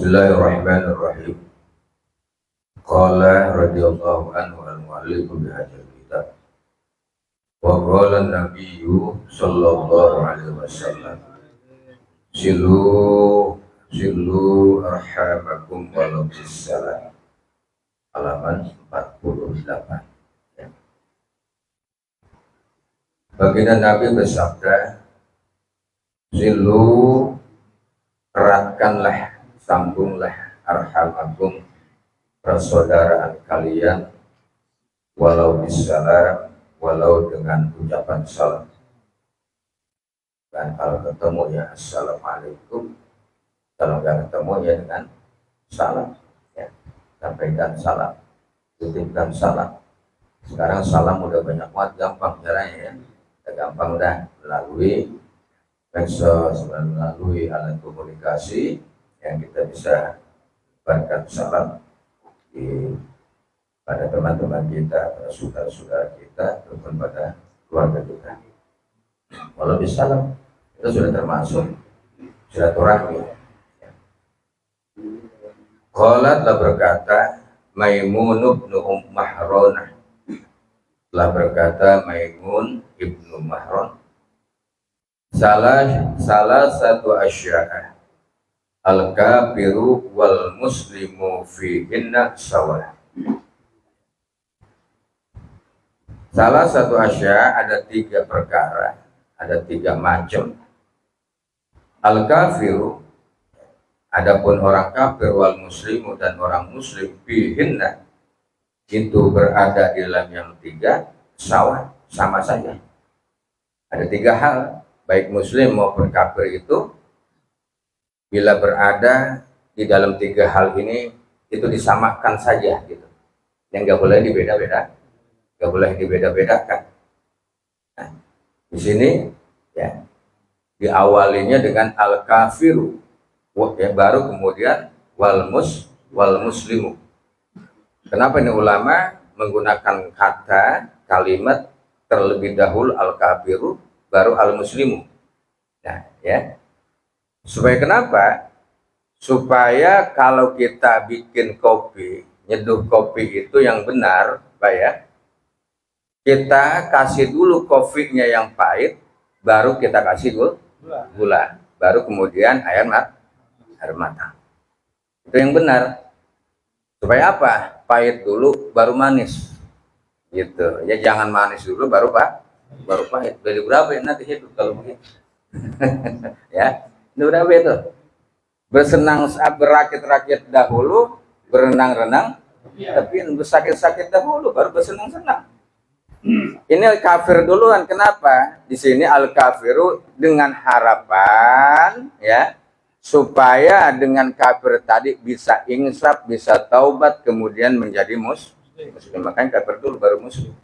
Bismillahirrahmanirrahim. Qala radhiyallahu anhu al-mu'allif bihadzal kitab. Wa qala an-nabiyyu sallallahu alaihi wasallam. Silu arhamakum walau bisalam. Halaman 48. Ya. Baginda Nabi bersabda, silu eratkanlah, sambunglah arhamakum, persaudaraan kalian, walau bisalam, walau dengan ucapan salam. Dan kalau ketemu ya assalamualaikum, kalau nggak ketemu ya dengan salam, ya. Sampaikan salam, titipkan salam. Sekarang salam udah banyak banget, gampang caranya ya, udah gampang udah melalui medsos, melalui alat komunikasi yang kita bisa berikan salam pada teman-teman kita, pada saudara-saudara kita, ataupun pada keluarga kita. Walau bisalam, itu sudah termasuk silaturahmi. Qalat lah berkata Maimun ibnu Mahron, telah berkata Maimun ibnu Mahron, salah satu asya'a al-kafiru wal muslimu fihinna sawa. Salah satu asya, ada 3 perkara, ada 3 macam. Al-kafiru, adapun orang kafir, wal muslimu, dan orang muslim, fihinna, itu berada di dalam yang 3 sawa, sama saja. Ada 3 hal, baik muslim maupun kafir itu bila berada di dalam 3 hal ini, itu disamakan saja gitu. Yang nggak boleh dibeda-bedakan. Nah, di sini ya diawalinya dengan al-kafiru, ya, baru kemudian wal muslimu. Kenapa ini ulama menggunakan kata kalimat terlebih dahulu al-kafiru baru al-muslimu? Nah, ya. Supaya kenapa? Supaya kalau kita bikin kopi, nyeduh kopi itu yang benar, Pak ya, kita kasih dulu kopinya yang pahit, baru kita kasih gula, baru kemudian air matang. Itu yang benar. Supaya apa? Pahit dulu, baru manis. Gitu. Ya jangan manis dulu, baru pahit. Dari berapa ya nanti hidup kalau begitu? Ya. Itu berapa itu? Bersenang berakit-rakit dahulu, berenang-renang, tapi bersakit-sakit dahulu, baru bersenang-senang. Ini kafir duluan. Kenapa? Di sini al-kafiru dengan harapan ya, supaya dengan kafir tadi bisa insaf, bisa taubat, kemudian menjadi muslim. Makanya kafir dulu baru muslim.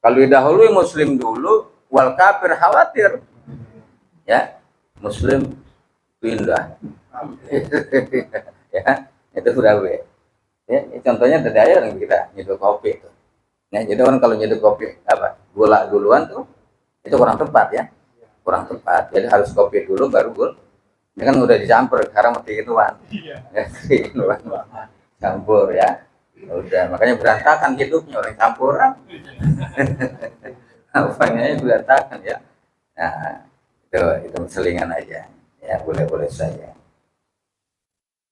Kalau didahului muslim dulu, wal kafir khawatir. Ya, muslim pindah. Ya, itu sudah be. Ya, contohnya dari air yang kita nyeduh kopi itu. Nah, jadi orang kalau nyeduh kopi apa? Gula duluan tuh itu kurang tepat ya. Kurang tepat. Jadi harus kopi dulu baru gula. Ini kan udah dicampur, sekarang mati gituan. Ya, gituan. Campur ya. Udah, makanya berantakan hidupnya orang campuran. Apanya berantakan ya. Nah, itu selingan aja. Ya, boleh-boleh saja.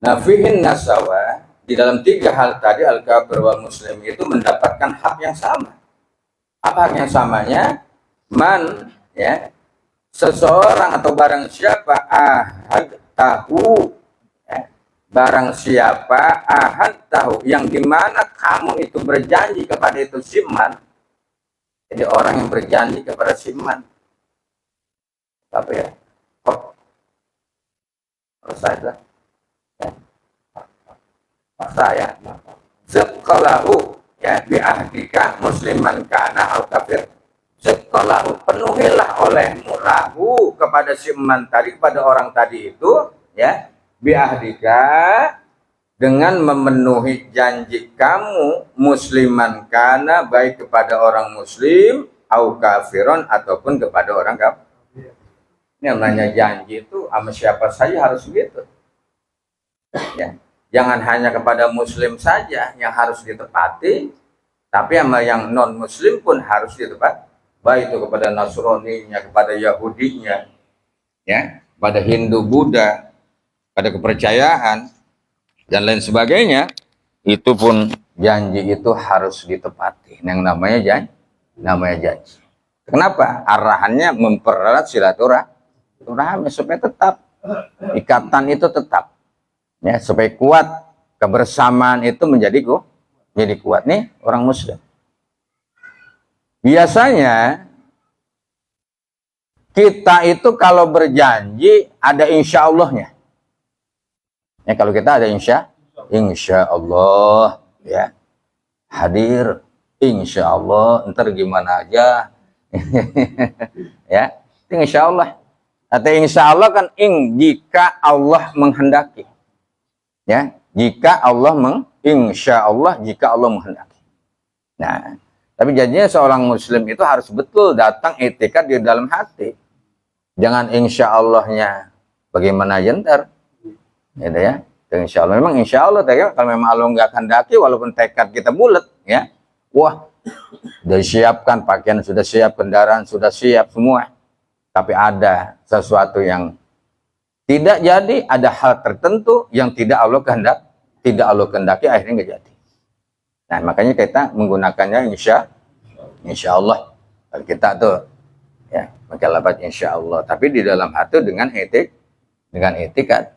Nah, fihin nasawa, di dalam 3 hal tadi al-kafir wal muslim itu mendapatkan hak yang sama. Apa hak yang samanya? Man, ya, seseorang atau barang siapa ahad tahu, ya, barang siapa ahad tahu, yang dimana kamu itu berjanji kepada itu siman. Jadi orang yang berjanji kepada siman, apa ya? Saya ya sekolahu ya biahdika musliman kana al kafir, sekolahu penuhilah olehmu lahu kepada siman tadi, kepada orang tadi itu ya, biahdika dengan memenuhi janji kamu, musliman kana baik kepada orang muslim au kafiron ataupun kepada orang kafir. Ini namanya janji itu sama siapa saja harus begitu. Ya. Jangan hanya kepada muslim saja yang harus ditepati, tapi sama yang non muslim pun harus ditepati. Baik itu kepada Nasraninya, kepada Yahudinya, ya, pada Hindu, Buddha, pada kepercayaan dan lain sebagainya, itu pun janji itu harus ditepati. Yang namanya janji. Kenapa? Arahannya mempererat silaturahmi supaya tetap ikatan itu tetap, ya, supaya kuat kebersamaan itu menjadi kuat nih orang muslim. Biasanya kita itu kalau berjanji ada insya Allahnya. Ya, kalau kita ada insya Allah, ya, hadir insya Allah, ntar gimana aja. Ya, itu insya Allah. Atau insya Allah kan jika Allah menghendaki. Ya, jika Allah insya Allah jika Allah menghendaki. Nah, tapi janjinya seorang muslim itu harus betul datang itikad di dalam hati. Jangan insya Allahnya bagaimana aja ntar. Gitu ya. Insya Allah. Memang insya Allah, kalau memang Allah nggak kehendaki, walaupun tekad kita bulat, ya. Wah, sudah disiapkan, pakaian sudah siap, kendaraan sudah siap semua. Tapi ada sesuatu yang tidak jadi, ada hal tertentu yang tidak Allah kehendaki, akhirnya nggak jadi. Nah, makanya kita menggunakannya insya Allah. Kalau kita tuh, ya, pakai lafaz insya Allah. Tapi di dalam hati dengan etikat.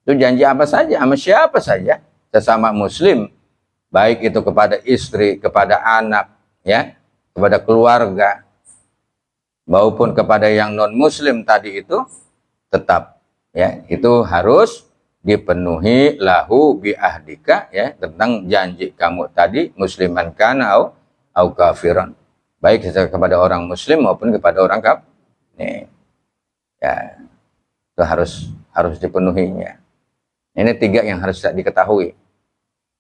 Itu janji apa saja, sama siapa saja, sesama muslim, baik itu kepada istri, kepada anak, ya, kepada keluarga, maupun kepada yang non muslim tadi itu, tetap, ya, itu harus dipenuhi lahu bi ahdika, ya, tentang janji kamu tadi, musliman kana au kafiran, baik kepada orang muslim maupun kepada orang kafir. Nih, ya, itu harus dipenuhinya. Ini 3 yang harus diketahui,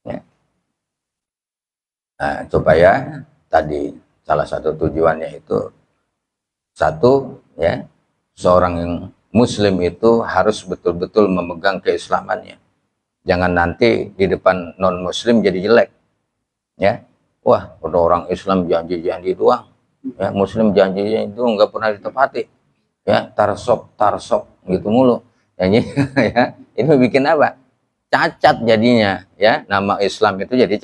ya. Nah, supaya tadi salah satu tujuannya itu, satu, ya, seorang yang muslim itu harus betul-betul memegang keislamannya. Jangan nanti di depan non muslim jadi jelek, ya. Wah, udah orang Islam janji-janji doang, ya, muslim janjinya itu nggak pernah ditepati, ya, tarsop gitu mulu janji. Ya, ini bikin apa? Cacat jadinya, ya, nama Islam itu jadi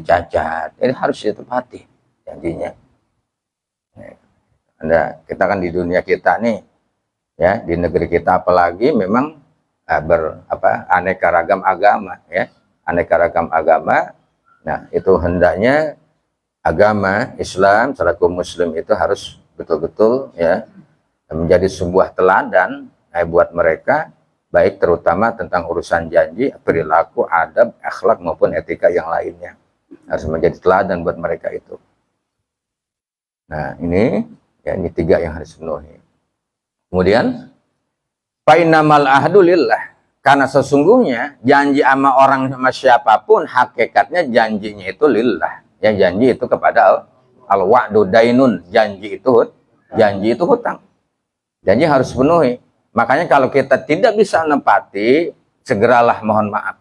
cacat. Jadi harus ditepati janjinya. Kita kan di dunia kita nih, ya, di negeri kita apalagi memang aneka ragam agama, ya, aneka ragam agama. Nah, itu hendaknya agama Islam selaku muslim itu harus betul-betul, ya, menjadi sebuah teladan buat mereka, baik terutama tentang urusan janji, perilaku, adab, akhlak maupun etika yang lainnya. Harus menjadi teladan buat mereka itu. Nah, ini 3 yang harus dipenuhi. Kemudian, fainamal ahdu lillah, karena sesungguhnya janji sama orang sama siapapun hakikatnya janjinya itu lillah. Ya, janji itu kepada al-wa'du dainun, janji itu hutang. Janji harus penuhi. Makanya kalau kita tidak bisa menepati, segeralah mohon maaf.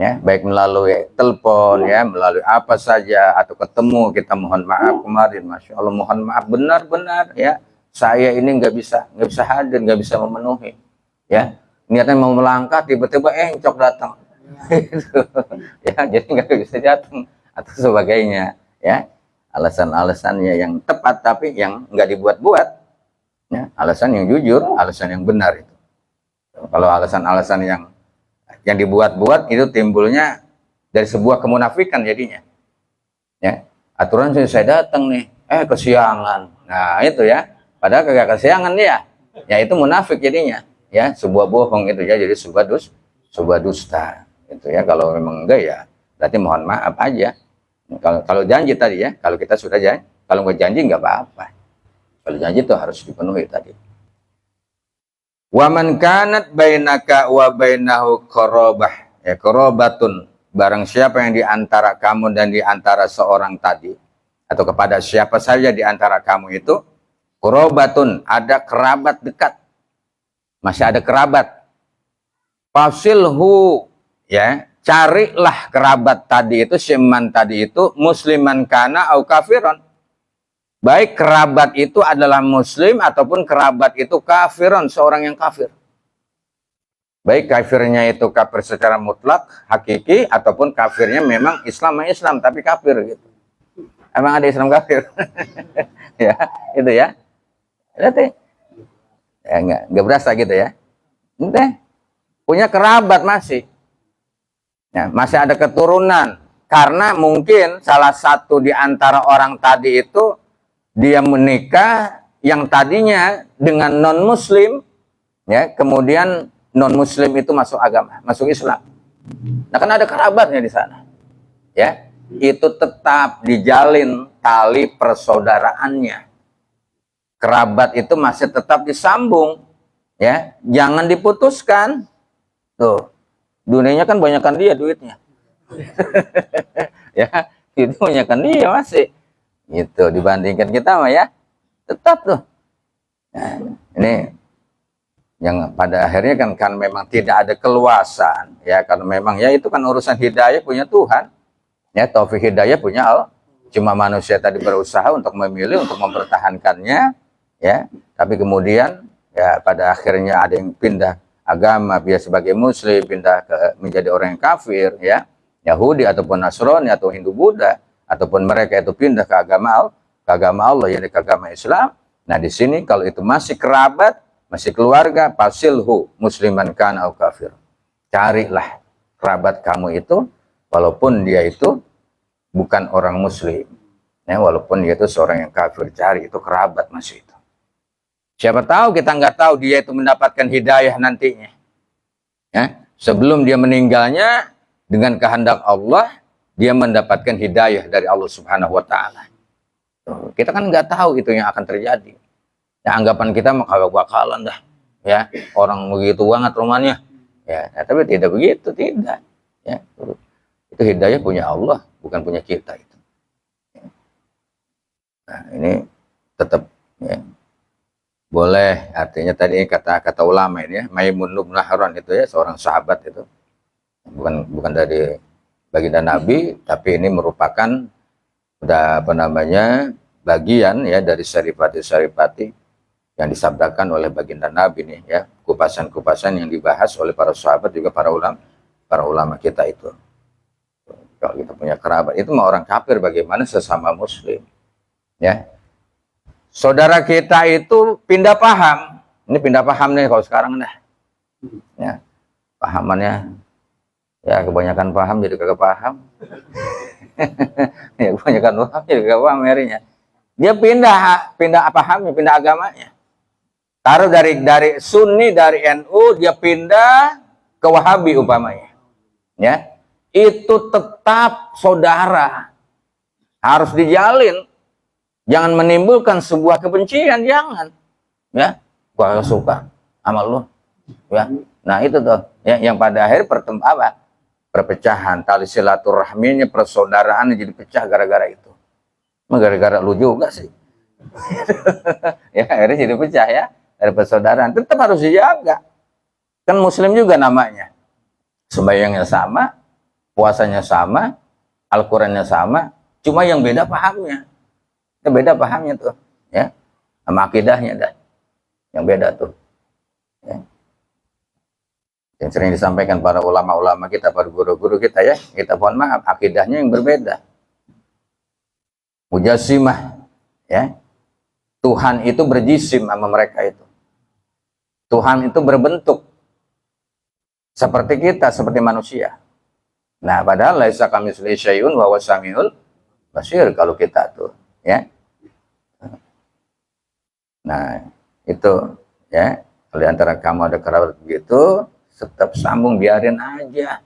Ya, baik melalui telepon, ya, melalui apa saja, atau ketemu kita mohon maaf kemarin, masya Allah, mohon maaf benar-benar, ya, saya ini nggak bisa hadir, nggak bisa memenuhi, ya, niatnya mau melangkah tiba-tiba encok datang, ya, jadi nggak bisa datang atau sebagainya, ya, alasan-alasannya yang tepat tapi yang nggak dibuat-buat, ya, alasan yang jujur, alasan yang benar itu. Kalau alasan-alasan yang dibuat-buat itu timbulnya dari sebuah kemunafikan jadinya, ya, aturan saya datang nih, kesiangan, nah itu, ya, padahal kagak kesiangan dia, ya, itu munafik jadinya, ya, sebuah bohong itu, ya, jadi sebuah dusta itu, ya. Kalau memang enggak, ya, berarti mohon maaf aja. Kalau janji tadi, ya, kalau kita sudah janji, kalau nggak janji nggak apa-apa, kalau janji itu harus dipenuhi tadi. Wa man kanat bainaka wa bainahu qarabah, ya, qarabatun, barang siapa yang di antara kamu dan di antara seorang tadi, atau kepada siapa saja di antara kamu itu, qarabatun, ada kerabat dekat, masih ada kerabat, Fasilhu, ya, carilah kerabat tadi itu, siman tadi itu, musliman kana au kafiron. Baik kerabat itu adalah muslim ataupun kerabat itu kafiron, seorang yang kafir. Baik kafirnya itu kafir secara mutlak, hakiki, ataupun kafirnya memang Islam tapi kafir gitu. Emang ada Islam kafir? Ya, itu ya. Lihat ya, enggak berasa gitu ya. Ente punya kerabat masih. Ya, masih ada keturunan. Karena mungkin salah satu di antara orang tadi itu dia menikah yang tadinya dengan non-muslim, ya, kemudian non-muslim itu masuk agama, masuk Islam. Nah, kan ada kerabatnya di sana. Ya, itu tetap dijalin tali persaudaraannya. Kerabat itu masih tetap disambung, ya, jangan diputuskan. Tuh, dunianya kan banyakkan dia duitnya. Ya, itu banyakkan dia masih. Gitu dibandingkan kita mah ya. Tetap tuh. Nah, ini yang pada akhirnya kan memang tidak ada keluasan, ya, karena memang ya itu kan urusan hidayah punya Tuhan, ya, taufik hidayah punya Allah. Cuma manusia tadi berusaha untuk memilih, untuk mempertahankannya, ya, tapi kemudian ya pada akhirnya ada yang pindah agama, biasa sebagai muslim pindah menjadi orang yang kafir, ya, Yahudi ataupun Nasrani atau Hindu Buddha, ataupun mereka itu pindah ke agama Allah, yakni ke agama Islam. Nah, di sini kalau itu masih kerabat, masih keluarga, fasilhu musliman kana au kafir. Carilah kerabat kamu itu walaupun dia itu bukan orang muslim. Ya, walaupun dia itu seorang yang kafir, cari itu kerabat masih itu. Siapa tahu, kita nggak tahu dia itu mendapatkan hidayah nantinya. Ya, sebelum dia meninggalnya dengan kehendak Allah, dia mendapatkan hidayah dari Allah Subhanahu wa taala. Kita kan nggak tahu itu yang akan terjadi. Ya, anggapan kita mah kagak bakalan dah, ya, orang begitu banget rumahnya, ya, tapi tidak begitu, tidak, ya, itu hidayah punya Allah, bukan punya kita itu. Nah, ini tetap, ya, boleh, artinya tadi kata ulama ini ya, Maimun bin Nahran itu ya, seorang sahabat itu, bukan dari baginda Nabi, tapi ini merupakan udah apa namanya bagian ya dari saripati yang disabdakan oleh baginda Nabi nih ya, kupasan-kupasan yang dibahas oleh para sahabat juga para ulama kita itu. Kalau kita punya kerabat itu mah orang kafir, bagaimana sesama muslim, ya. Saudara kita itu pindah paham, ini pindah paham nih kalau sekarang dah, ya, pahamannya ya kebanyakan paham jadi kagak paham. Ya, kebanyakan paham jadi kagak paham akhirnya. Dia pindah pahamnya, pindah agamanya. Taruh dari Sunni, dari NU, dia pindah ke Wahabi umpamanya. Ya, itu tetap saudara. Harus dijalin. Jangan menimbulkan sebuah kebencian, jangan. Ya, gua gak suka sama lu. Ya. Nah, itu tuh, ya, yang pada akhir perpecahan, tali silaturahminya, persaudaraan jadi pecah gara-gara itu. Gara-gara lu juga sih. Ya, akhirnya jadi pecah ya. Dari persaudaraan tetap harus dijaga. Kan muslim juga namanya. Sembahyangnya sama, puasanya sama, Al-Qur'annya sama, cuma yang beda pahamnya. Itu beda pahamnya tuh, ya. Sama akidahnya dah. Yang beda tuh. Ya. Yang sering disampaikan para ulama-ulama kita, para guru-guru kita ya, kita mohon maaf, akidahnya yang berbeda. Mujassimah, ya. Tuhan itu berjisim sama mereka itu. Tuhan itu berbentuk seperti kita, seperti manusia. Nah, padahal laisa kamitslihi syai'un wa huwas samiul basir kalau kita tuh, ya. Nah, itu ya, kalau antara kamu ada kerabat begitu, tetap sambung, biarin aja.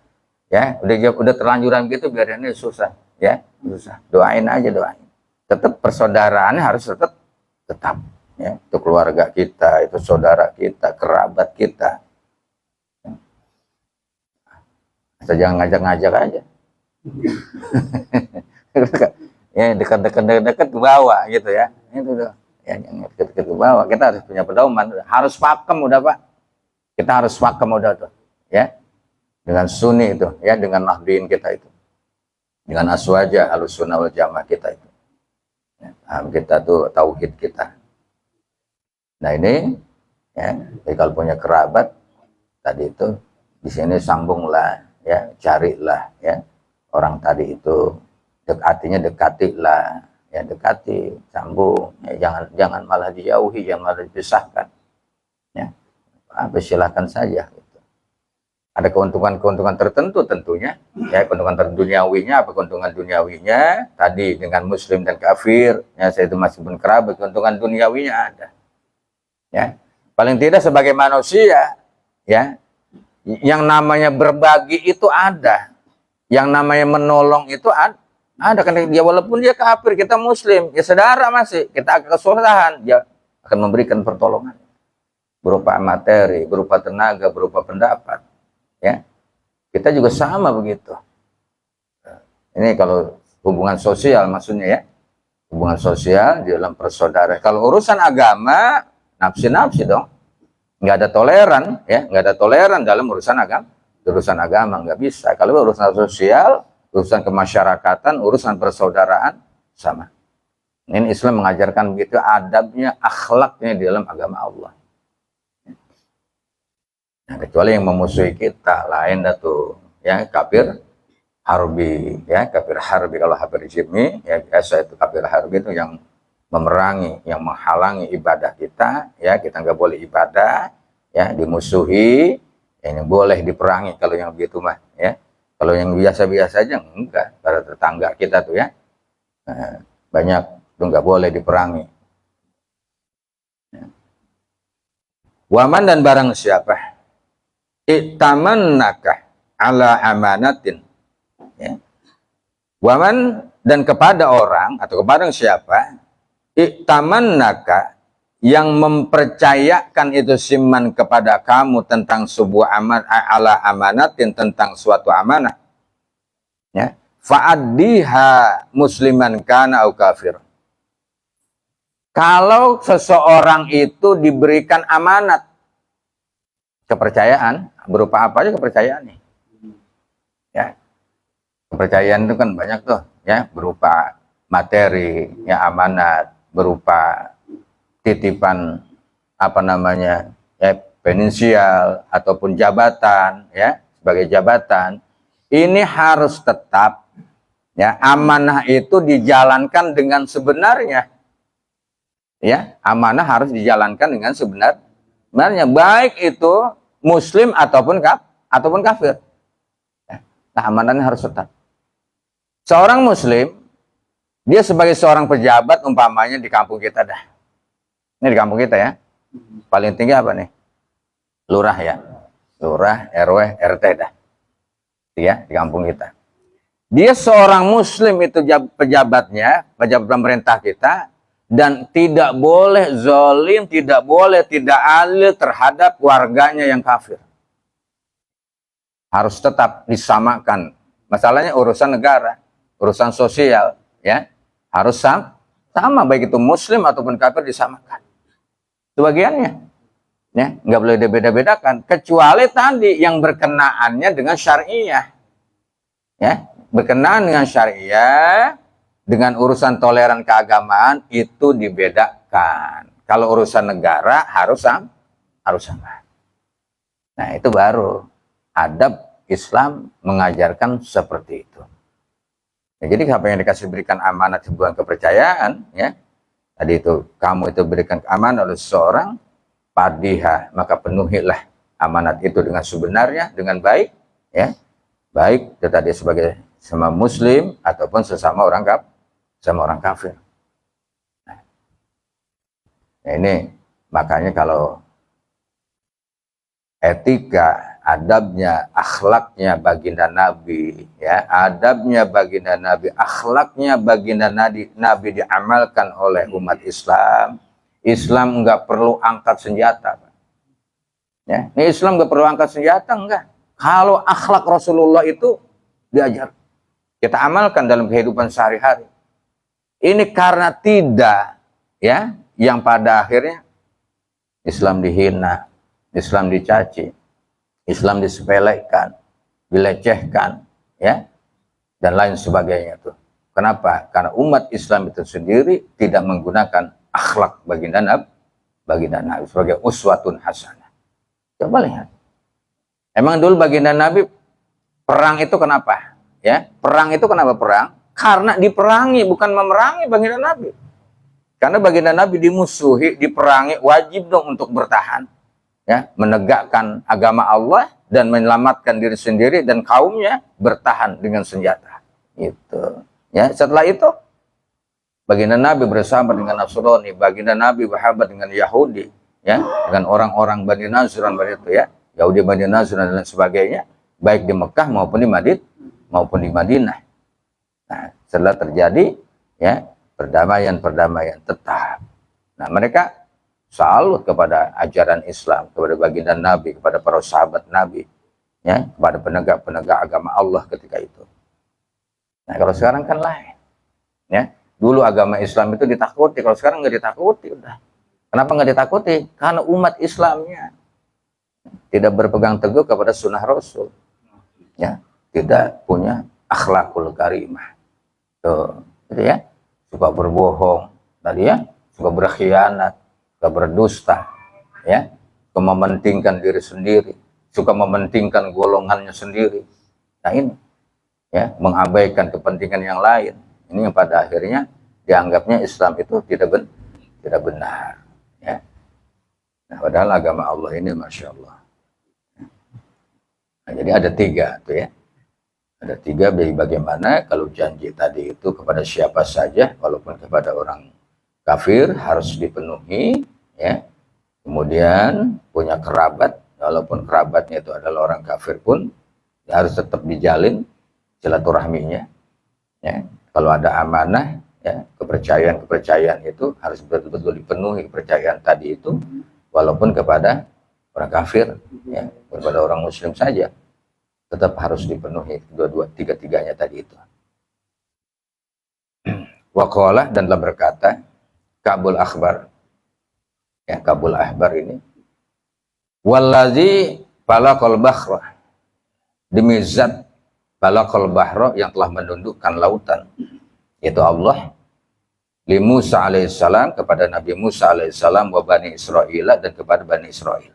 Ya, udah terlanjuran gitu biarin aja, susah, ya, susah. Doain aja, doain. Tetap persaudaraannya harus tetap ya, itu keluarga kita, itu saudara kita, kerabat kita. Asal jangan ngajak-ngajak aja. Ya, dekat-dekat ke bawah gitu ya. Itu tuh. Ya, jangan dekat-dekat ke bawah. Kita harus punya pedoman, harus pakem udah, Pak. Kita harus pakem udah tuh. ya, dengan Sunni itu, ya, dengan Nahdiyin kita itu, dengan Aswaja Ahlussunnah wal Jamaah kita itu, ya, kita tuh tauhid kita. Nah ini, ya, jadi kalau punya kerabat tadi itu, di sini sambunglah, ya, carilah, ya, orang tadi itu, artinya dekatilah, ya, dekati, sambung, ya, jangan malah dijauhi, jangan malah dipisahkan, ya, silahkan saja. Gitu. Ada keuntungan-keuntungan tertentu tentunya, ya, keuntungan duniawinya, apa keuntungan duniawinya tadi dengan Muslim dan kafir, ya, saya itu masih pun kerabat, keuntungan duniawinya ada, ya, paling tidak sebagai manusia, ya, yang namanya berbagi itu ada, yang namanya menolong itu ada. Karena dia walaupun dia kafir, kita Muslim, ya saudara masih, kita agak kesusahan, dia akan memberikan pertolongan berupa materi, berupa tenaga, berupa pendapat, ya. Kita juga sama begitu. Ini kalau hubungan sosial maksudnya, ya, hubungan sosial di dalam persaudaraan. Kalau urusan agama, nafsi-nafsi dong, nggak ada toleran, ya, nggak ada toleran dalam urusan agama nggak bisa. Kalau urusan sosial, urusan kemasyarakatan, urusan persaudaraan sama. Ini Islam mengajarkan begitu adabnya, akhlaknya di dalam agama Allah. Nah, kecuali yang memusuhi kita, lain dah tuh, ya, kafir harbi, ya, kafir harbi. Kalau kafir jimmi, ya, biasa itu kafir harbi itu yang memerangi, yang menghalangi ibadah kita, ya, kita nggak boleh ibadah, ya, dimusuhi, ya, yang boleh diperangi kalau yang begitu mah, ya. Kalau yang biasa-biasa aja enggak, para tetangga kita tuh, ya, banyak tuh nggak boleh diperangi. Ya. Waman dan barang siapa iktamannaka ala amanatin, ya. Waman dan kepada orang atau kepada siapa iktamannaka yang mempercayakan itu siman kepada kamu tentang sebuah ala amanatin, tentang suatu amanah, ya, fa'addiha musliman kana au kafir. Kalau seseorang itu diberikan amanat, kepercayaan, berupa apa aja kepercayaan nih, ya, kepercayaan itu kan banyak tuh, ya, berupa materi, ya, amanat, berupa titipan, apa namanya, ya, finansial ataupun jabatan, ya, sebagai jabatan, ini harus tetap, ya, amanah itu dijalankan dengan sebenarnya, ya, amanah harus dijalankan dengan sebenarnya, baik itu Muslim ataupun kafir. Nah, amanahnya harus tetap. Seorang Muslim, dia sebagai seorang pejabat, umpamanya di kampung kita dah. Ini di kampung kita, ya. Paling tinggi apa nih? Lurah, ya. Lurah, RW, RT dah. Ya, di kampung kita. Dia seorang Muslim itu pejabatnya, pejabat pemerintah kita, dan tidak boleh zalim, tidak boleh tidak adil terhadap warganya yang kafir. Harus tetap disamakan. Masalahnya urusan negara, urusan sosial, ya, harus sama, baik itu Muslim ataupun kafir disamakan. Itu bagiannya, ya, nggak boleh dibeda-bedakan, kecuali tadi yang berkenaannya dengan syariah, ya, berkenaan dengan syariah. Dengan urusan toleran keagamaan itu dibedakan. Kalau urusan negara harus sama. Nah, itu baru adab Islam mengajarkan seperti itu. Ya, jadi apa yang berikan amanat sebuah kepercayaan, ya, tadi itu kamu itu berikan amanat oleh seseorang, padiha, maka penuhilah amanat itu dengan sebenarnya, dengan baik, ya, baik tadi sebagai sama Muslim ataupun sesama orang kafir. Nah, ini makanya kalau etika, adabnya, akhlaknya baginda Nabi, ya, adabnya baginda Nabi, akhlaknya baginda Nabi diamalkan oleh umat Islam. Islam nggak perlu angkat senjata, ya, ini Islam nggak perlu angkat senjata, enggak. Kalau akhlak Rasulullah itu diajar, kita amalkan dalam kehidupan sehari-hari. Ini karena tidak, ya, yang pada akhirnya Islam dihina, Islam dicaci, Islam disepelekan, dilecehkan, ya, dan lain sebagainya tuh. Kenapa? Karena umat Islam itu sendiri tidak menggunakan akhlak baginda Nabi sebagai uswatun hasanah. Coba lihat. Emang dulu baginda Nabi perang itu kenapa? Ya, perang itu kenapa perang? Karena diperangi, bukan memerangi baginda Nabi. Karena baginda Nabi dimusuhi, diperangi, wajib dong untuk bertahan. Ya, menegakkan agama Allah dan menyelamatkan diri sendiri dan kaumnya bertahan dengan senjata. Itu. Ya, setelah itu baginda Nabi bersama dengan Nasrani, baginda Nabi bersahabat dengan Yahudi, ya, dengan orang-orang Bani Najran itu, ya, Yahudi Bani Najran dan sebagainya, baik di Mekah maupun di Madinah. Nah, setelah terjadi, ya, perdamaian tetap. Nah, mereka salut kepada ajaran Islam, kepada baginda Nabi, kepada para sahabat Nabi, ya, kepada penegak-penegak agama Allah ketika itu. Nah, kalau sekarang kan lain, ya. Dulu agama Islam itu ditakuti, kalau sekarang nggak ditakuti, udah. Kenapa nggak ditakuti? Karena umat Islamnya tidak berpegang teguh kepada sunnah Rasul, ya, tidak punya akhlakul karimah. Tuh, gitu ya, suka berbohong, tadi ya, suka berkhianat, suka berdusta, ya, suka mementingkan diri sendiri, suka mementingkan golongannya sendiri. Nah ini, ya, mengabaikan kepentingan yang lain. Ini yang pada akhirnya dianggapnya Islam itu tidak benar, ya. Nah, padahal agama Allah ini, masya Allah. Nah, jadi ada 3 tuh, ya. Ada 3, bagaimana kalau janji tadi itu kepada siapa saja, walaupun kepada orang kafir harus dipenuhi, ya. Kemudian punya kerabat, walaupun kerabatnya itu adalah orang kafir pun, ya, harus tetap dijalin silaturahminya, ya. Kalau ada amanah, ya, kepercayaan itu harus betul-betul dipenuhi, kepercayaan tadi itu, walaupun kepada orang kafir, ya, kepada orang muslim saja, tetap harus dipenuhi tiga-tiganya tadi itu. Waqala, dan telah berkata Ka'bul Akhbar, ya, Ka'bul Akhbar ini, wallazi balaqal bahra, demi zat balaqal bahra, yang telah menundukkan lautan, yaitu Allah, li Musa alaihissalam, kepada Nabi Musa alaihissalam, wa Bani Israel, dan kepada Bani Israel.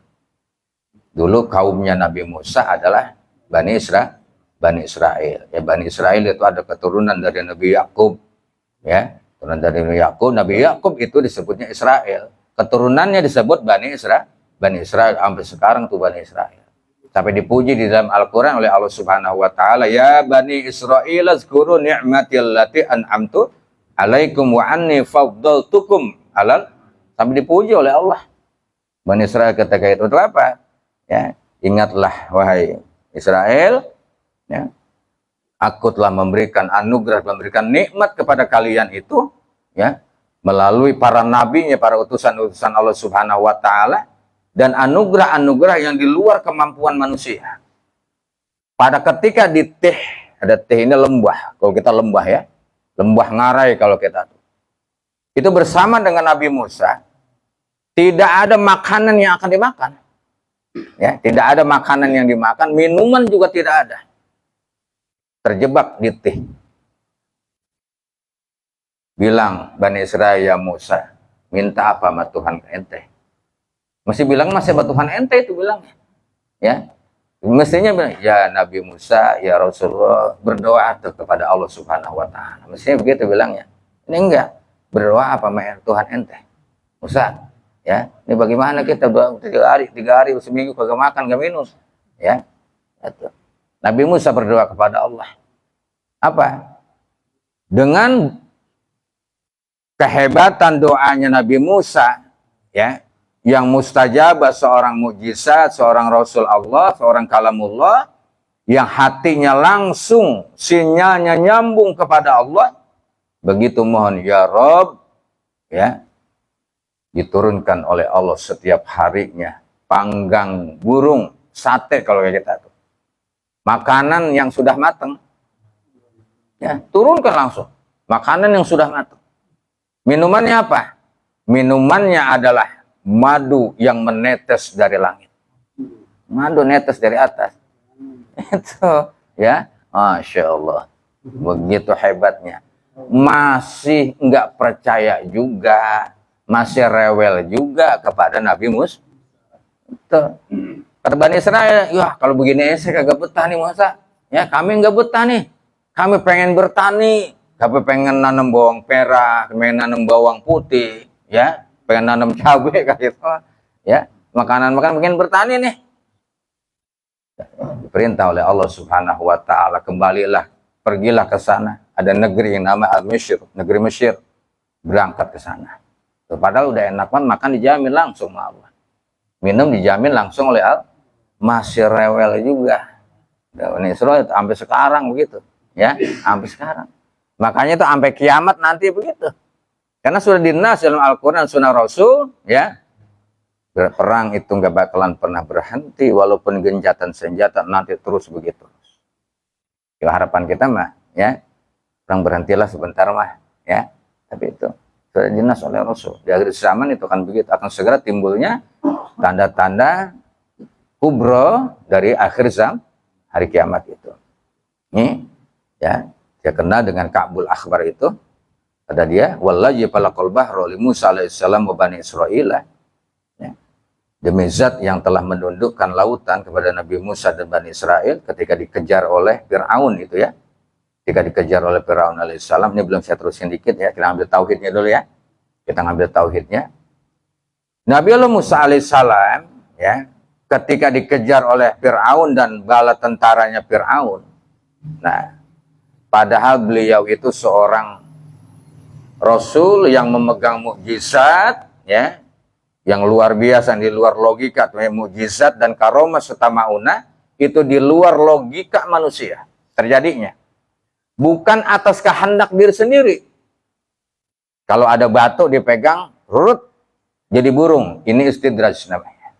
Dulu kaumnya Nabi Musa adalah Bani Israel. Ya, Bani Israel itu ada keturunan dari Nabi Yakub, ya, keturunan dari Nabi Yakub. Nabi Yakub itu disebutnya Israel. Keturunannya disebut Bani Israel sampai sekarang tuh Bani Israel. Sampai dipuji di dalam Al-Qur'an oleh Allah Subhanahu wa taala, ya Bani Israil azkuru ni'mati allati an'amtu alaikum wa anni faddaltukum alal, sampai dipuji oleh Allah Bani Israel ketika itu. Untuk apa? Ya, ingatlah wahai Israel, ya, aku telah memberikan anugerah, memberikan nikmat kepada kalian itu, ya, melalui para nabinya, para utusan-utusan Allah Subhanahu wa taala, dan anugerah-anugerah yang di luar kemampuan manusia. Pada ketika di teh, ada teh ini lembah, kalau kita lembah, ya, lembah ngarai kalau kita tuh. Itu bersama dengan Nabi Musa, tidak ada makanan yang akan dimakan. Ya, tidak ada makanan yang dimakan, minuman juga tidak ada. Terjebak di teh. Bilang Bani Israel, ya Musa, minta apa sama Tuhan ente? Masih bilang masih sama Tuhan ente itu bilangnya. Ya. Mestinya bilang, ya Nabi Musa, ya Rasulullah, berdoa tuh kepada Allah Subhanahu wa taala. Mestinya begitu bilangnya. Ini enggak. Berdoa apa sama Tuhan ente? Musa, ya, ini bagaimana kita 3 hari seminggu kagak makan, kagak minum, ya. Itu. Nabi Musa berdoa kepada Allah. Apa? Dengan kehebatan doanya Nabi Musa, ya, yang mustajabah, seorang mukjizat, seorang Rasul Allah, seorang kalamullah, yang hatinya langsung, sinyalnya nyambung kepada Allah, begitu mohon, ya Rob, ya, diturunkan oleh Allah setiap harinya panggang burung, sate kalau kayak kita tuh, makanan yang sudah matang, ya, turunkan langsung makanan yang sudah matang. Minumannya apa? Minumannya adalah madu yang menetes dari langit. Madu netes dari atas. Itu ya, Masya Allah, begitu hebatnya. Masih nggak percaya juga, masih rewel juga kepada Nabi Musa. Kata Bani Israel, ya kalau begini saya kagak betah nih Musa. Ya kami nggak betah nih, kami pengen bertani, kami pengen nanam bawang merah, pengen nanam bawang putih, ya, pengen nanam cabai kayak gitu, ya, makanan pengen bertani nih. Perintah oleh Allah Subhanahu wa taala, kembalilah, pergilah ke sana. Ada negeri yang nama Al-Mesir, negeri Mesir. Berangkat ke sana. Padahal udah enak kan, makan dijamin langsung sama Allah. Minum dijamin langsung oleh Allah. Masih rewel juga. Ini Israel sampai sekarang begitu, ya, sampai sekarang. Makanya itu sampai kiamat nanti begitu. Karena sudah dinas dalam Al-Qur'an Sunnah Rasul, ya. Perang itu nggak bakalan pernah berhenti walaupun gencatan senjata nanti terus begitu. Ya, harapan kita mah ya perang berhentilah sebentar mah ya, tapi itu sudah dinas oleh Rasul. Di akhir zaman itu akan begitu, akan segera timbulnya tanda-tanda kubro dari akhir zaman, hari kiamat itu. Ini ya, dia kenal dengan Ka'bul Akhbar itu. Ada dia wallahi falaqal bahra li Musa alaihissalam wa bani Israil. Demi zat yang telah menundukkan lautan kepada Nabi Musa dan Bani Israel ketika dikejar oleh Fir'aun itu ya. Ketika dikejar oleh Fir'aun alaihissalam, ini belum saya terusin dikit ya, kita ambil tauhidnya dulu ya. Kita ngambil tauhidnya. Nabi Allah Musa alaihissalam ya, ketika dikejar oleh Fir'aun dan bala tentaranya Fir'aun. Nah, padahal beliau itu seorang Rasul yang memegang mukjizat ya, yang luar biasa, di luar logika, mukjizat dan karomah serta maunah itu di luar logika manusia terjadinya, bukan atas kehendak diri sendiri. Kalau ada batu dipegang, rut jadi burung, ini istidraj namanya.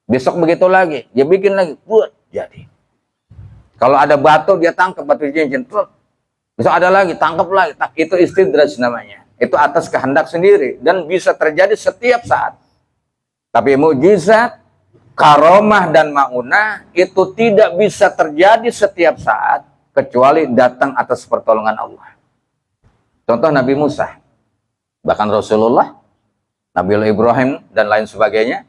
Besok begitu lagi, dia bikin lagi, buat jadi. Kalau ada batu dia tangkap, batu cincin, besok ada lagi, tangkap lagi, itu istidraj namanya. Itu atas kehendak sendiri dan bisa terjadi setiap saat. Tapi mukjizat, karomah dan maunah itu tidak bisa terjadi setiap saat kecuali datang atas pertolongan Allah. Contoh Nabi Musa, bahkan Rasulullah, Nabi Ibrahim dan lain sebagainya.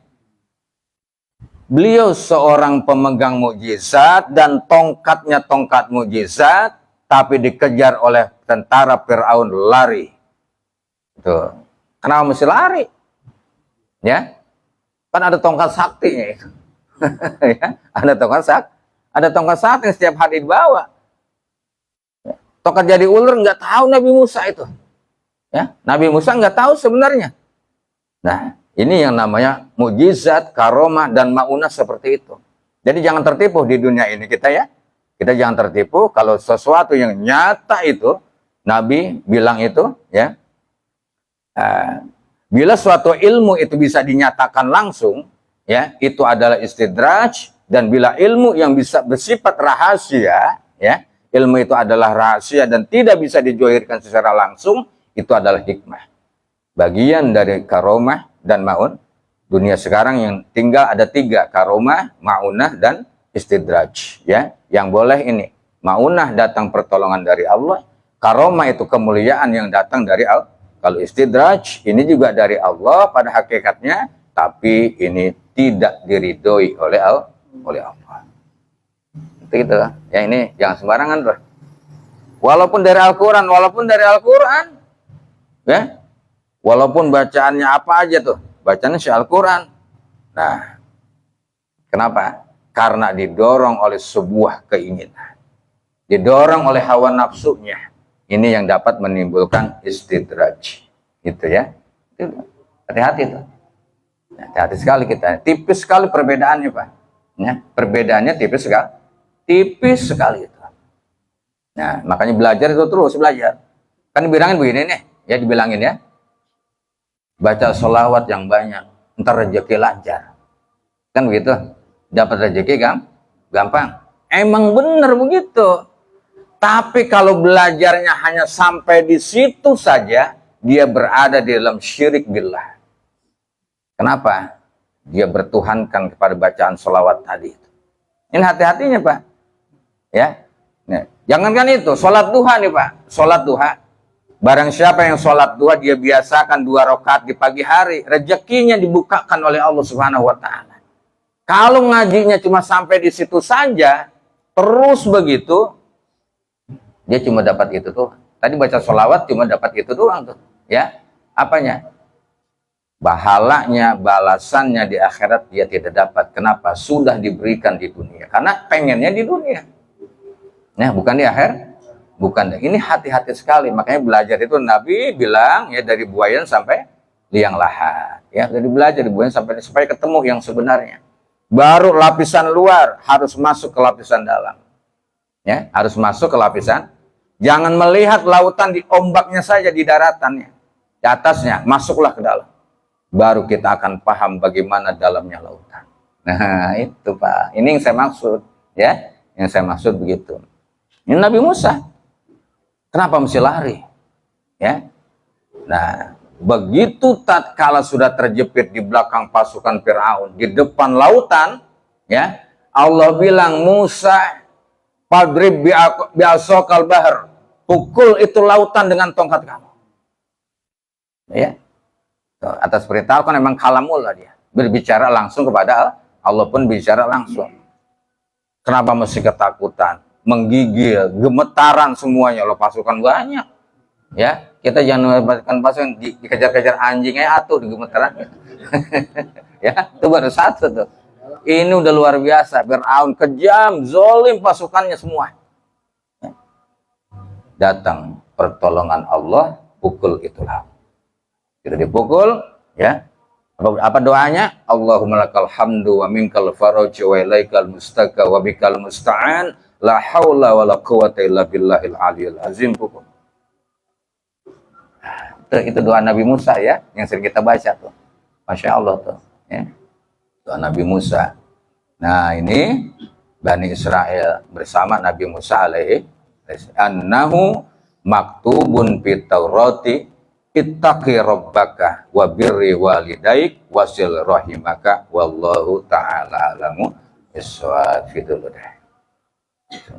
Beliau seorang pemegang mukjizat dan tongkatnya tongkat mukjizat, tapi dikejar oleh tentara Fir'aun, lari. Tuh. Kenapa mesti lari? Ya. Kan ada tongkat saktinya itu. Ya, ada tongkat sakti yang setiap hari dibawa. Tongkat jadi ular nggak tahu Nabi Musa itu. Ya, Nabi Musa nggak tahu sebenarnya. Nah, ini yang namanya mukjizat, karomah dan maunah seperti itu. Jadi jangan tertipu di dunia ini kita ya. Kita jangan tertipu kalau sesuatu yang nyata itu Nabi bilang itu ya. Bila suatu ilmu itu bisa dinyatakan langsung, ya, itu adalah istidraj. Dan bila ilmu yang bisa bersifat rahasia, ya, ilmu itu adalah rahasia dan tidak bisa dijohirkan secara langsung, itu adalah hikmah. Bagian dari karomah dan maun. Dunia sekarang yang tinggal ada 3, karomah, maunah, dan istidraj. Ya, yang boleh ini, maunah datang pertolongan dari Allah, karomah itu kemuliaan yang datang dari Allah. Kalau istidraj, ini juga dari Allah pada hakikatnya, tapi ini tidak diridhoi oleh Allah. Itu gitu lah. Ya ini jangan sembarangan loh. Walaupun dari Al-Quran, ya, walaupun bacaannya apa aja tuh, bacaannya si Al-Quran. Nah, kenapa? Karena didorong oleh sebuah keinginan, didorong oleh hawa nafsunya. Ini yang dapat menimbulkan istidraj, gitu ya. Hati-hati tuh. Hati-hati sekali kita. Tipis sekali perbedaannya, Pak. Ya, perbedaannya tipis sekali itu. Nah, makanya belajar itu terus belajar. Kan dibilangin begini nih, ya dibilangin ya. Baca sholawat yang banyak, ntar rezeki lancar. Kan begitu. Dapat rezeki gampang. Emang bener begitu. Tapi kalau belajarnya hanya sampai di situ saja, dia berada di dalam syirik billah. Kenapa? Dia bertuhankan kepada bacaan sholawat tadi. Ini hati-hatinya Pak. Ya. Nah, jangankan itu, sholat duha nih Pak. Sholat duha. Barang siapa yang sholat duha, dia biasakan 2 rakaat di pagi hari, rezekinya dibukakan oleh Allah Subhanahu wa Ta'ala. Kalau ngajinya cuma sampai di situ saja, terus begitu, dia cuma dapat itu tuh. Tadi baca sholawat cuma dapat itu doang tuh. Ya, apanya? Pahalanya, balasannya di akhirat dia tidak dapat. Kenapa? Sudah diberikan di dunia. Karena pengennya di dunia. Nah, bukan di akhir. Bukan. Ini hati-hati sekali. Makanya belajar itu Nabi bilang ya dari buayan sampai liang lahat. Ya, dari belajar di buayan sampai supaya ketemu yang sebenarnya. Baru lapisan luar harus masuk ke lapisan dalam. Ya, harus masuk ke lapisan. Jangan melihat lautan di ombaknya saja di daratannya. Di atasnya, masuklah ke dalam. Baru kita akan paham bagaimana dalamnya lautan. Nah, itu Pak. Ini yang saya maksud, ya. Yang saya maksud begitu. Ini Nabi Musa. Kenapa mesti lari? Ya. Nah, begitu tatkala sudah terjepit di belakang pasukan Firaun, di depan lautan, ya. Allah bilang, Musa, fadrib bi'asokal bahar. Pukul itu lautan dengan tongkat kamu. Ya. Tuh, atas perintah kan memang kalamullah dia. Berbicara langsung kepada Allah pun bicara langsung. Kenapa mesti ketakutan? Menggigil, gemetaran semuanya. Loh, pasukan banyak. Ya, kita jangan mendapatkan pasukan dikejar-kejar anjing atuh di gemetaran. Ya, itu baru satu tuh. Ini udah luar biasa. Firaun kejam, zolim pasukannya semua. Ya. Datang pertolongan Allah, pukul itulah. Sudah dipukul, ya. Apa doanya? Allahumma lakal hamdu wa minkal faraj wa ilaikal mustaka wa bikal musta'an la haula wa la quwata illa billahil aliyil azim. Pukul. Itu doa Nabi Musa ya, yang sering kita baca tuh. Masya Allah tuh. Ya. Doa Nabi Musa. Nah ini Bani Israel bersama Nabi Musa alaihi annahu maktubun fit Taurati ittaqi rabbaka wa birri walidaik wasil rahimaka wallahu ta'ala alamu bisawab.